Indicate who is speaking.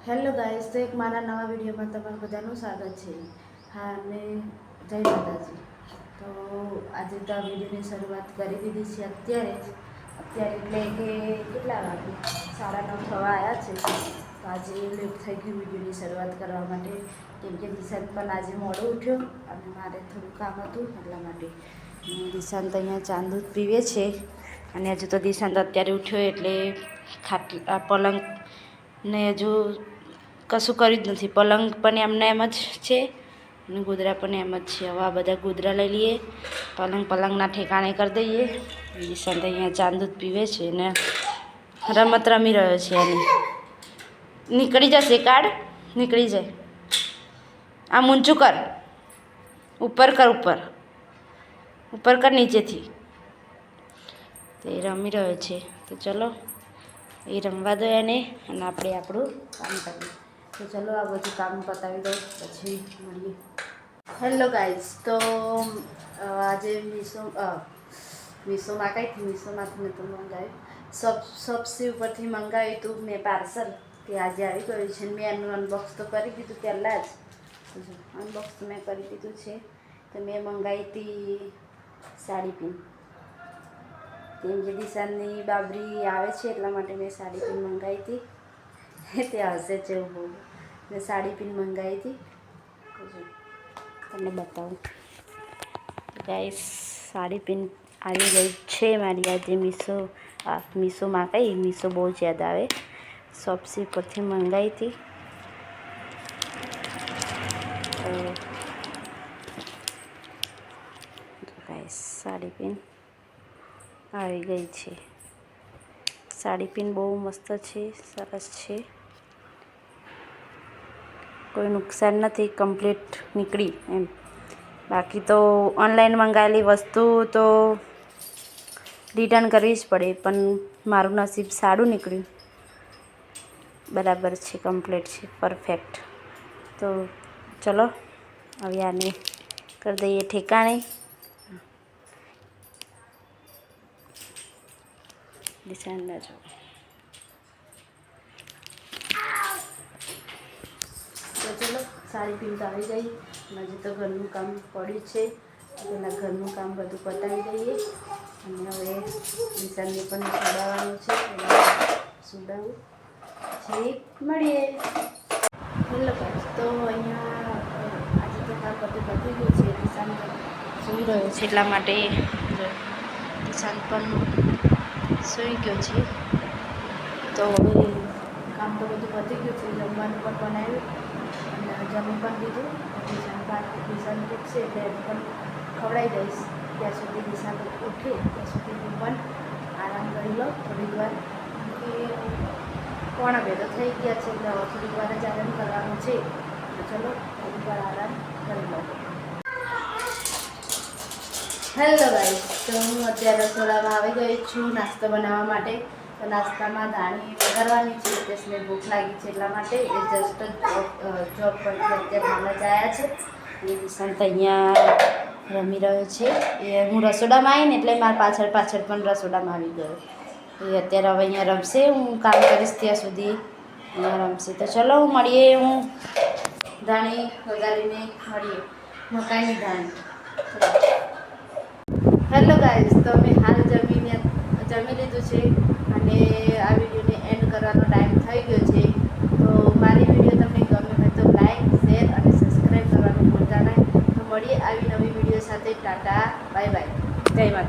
Speaker 1: Hello guys, તો એક મારા નવા વિડીયોમાં તમારું બધાનું સ્વાગત છે. હા, અને જય માતાજી. તો આજે તો આ વિડીયોની શરૂઆત કરી દીધી છે અત્યારે એટલે કે કેટલા વાગે 9:30 થવા આવ્યા છે. તો આજે લેટ થઈ ગયું વિડીયોની શરૂઆત કરવા માટે, કેમ કે દિશાંત પણ આજે મોડો ઉઠ્યો અને મારે થોડું કામ હતું એટલા માટે. દિશાંત અહીંયા ચા દૂધ પીવે છે અને હજુ તો દિશાંત અત્યારે ઉઠ્યો એટલે પલંગ ને હજુ કશું કર્યું જ નથી. પલંગ પણ એમને એમ જ છે અને ગોદરા પણ એમ જ છે. હવે આ બધા ગોદરા લઈ લઈએ, પલંગના ઠેકાણે કરી દઈએ. દિશાંત અહીંયા ચા દૂધ પીવે છે ને રમત રમી રહ્યો છે. એની નીકળી જશે કાર્ડ, નીકળી જાય. આ ઊંચું કર, ઉપર કર, ઉપર કર નીચેથી. તો એ રમી રહ્યો છે. તો ચલો એ રમવા દો એને અને આપણે આપણું કામ કરીએ. તો ચલો આ બધું કામ પતાવી દો પછી મળીએ. હેલો ગાઈઝ, તો આજે મીશોમાંથી મેં તો મંગાવ્યું, શોપ્સી ઉપરથી મંગાવ્યું હતું મેં પાર્સલ, કે આજે આવી ગયું છે. મેં એનું અનબોક્સ તો કરી દીધું પહેલાં જ, અનબોક્સ તો મેં કરી દીધું છે. તો મેં મંગાવી હતી સાડી પિન, કેમ કે દિશાની બાબરી આવે છે એટલા માટે મેં સાડી પિન મંગાવી હતી. તે આવશે જ એવું બહુ. મેં સાડી પિન મંગાવી હતી, તમને બતાવું. ગાઈસ, સાડી પિન આવી ગઈ છે મારી આજે મીશોમાં. મીશો બહુ જ યાદ આવે. શોપ્સી પરથી મંગાવી હતી. ગાઈસ, સાડી પિન આવી ગઈ છે. સાડી પિન બહુ મસ્ત છે, સરસ છે, કોઈ નુકસાન નથી, કમ્પ્લીટ નીકળી એમ. બાકી તો ઓનલાઈન મંગાવેલી વસ્તુ તો રિટર્ન કરવી જ પડે, પણ મારું નસીબ સારું નીકળ્યું, બરાબર છે, કમ્પ્લીટ છે, પરફેક્ટ. તો ચલો હવે આને કરી દઈએ ઠેકાણે. દિશાન ના જો. તો ચલો સાડી પિન તો આવી ગઈ. હજી તો ઘરનું કામ પડ્યું છે, પહેલાં ઘરનું કામ બધું પતાવી દઈએ અને હવે દિશાને પણ સુડાવવાનું છે, સુડાવું પછી મળીએ. હેલો ગાઈસ, તો અહીંયા આજે તો કામ બધું પતી ગયું છે. દિશાન સૂઈ રહ્યો છે એટલા માટે દિશાન પણ સૂઈ ગયો છે. તો હવે કામ તો બધું પતી ગયું છે. જમવાનું પણ બનાવ્યું અને જમી પણ દીધું. દિશાન ઉઠશે એટલે એને પણ ખવડાવી દઈશ. ત્યાં સુધી દિશાન ઉઠે ત્યાં સુધી હું પણ આરામ કરી લો થોડીક વાર, કે 1:15 તો થઈ ગયા છે એટલે થોડીક વાર જ આરામ કરવાનું છે. તો ચલો થોડીક વાર આરામ કરી લો. હેલો ગાઈસ, તો હું અત્યારે રસોડામાં આવી ગઈ છું નાસ્તો બનાવવા માટે. તો નાસ્તામાં ધાણી વઘારવાની છે, એટલે ભૂખ લાગી છે એટલા માટે. એ જસ્ટ જોબ પરથી અત્યારે હાલ જ આવ્યા છે. અને દિશાંત અહીંયા રમી રહ્યો છે. એ હું રસોડામાં આવીને એટલે મારા પાછળ પણ રસોડામાં આવી ગયો. એ અત્યારે હવે અહીંયા રમશે, હું કામ કરીશ ત્યાં સુધી અહીંયા રમશે. તો ચલો મળીએ, હું ધાણી વઘારીને મળીએ, મકાઈની ધાણી. હેલો ગાઈસ, તો અમે હાલ જમી લીધું છે અને આ વિડીયોને એન્ડ કરવાનો ટાઈમ થઈ ગયો છે. તો મારી વિડીયો તમને ગમે હોય તો લાઈક, શેર અને સબસ્ક્રાઈબ કરવાનું ભૂલતા નહીં. તો મળીએ આવી નવી વિડીયો સાથે. ટાટા, બાય બાય, જય માતા.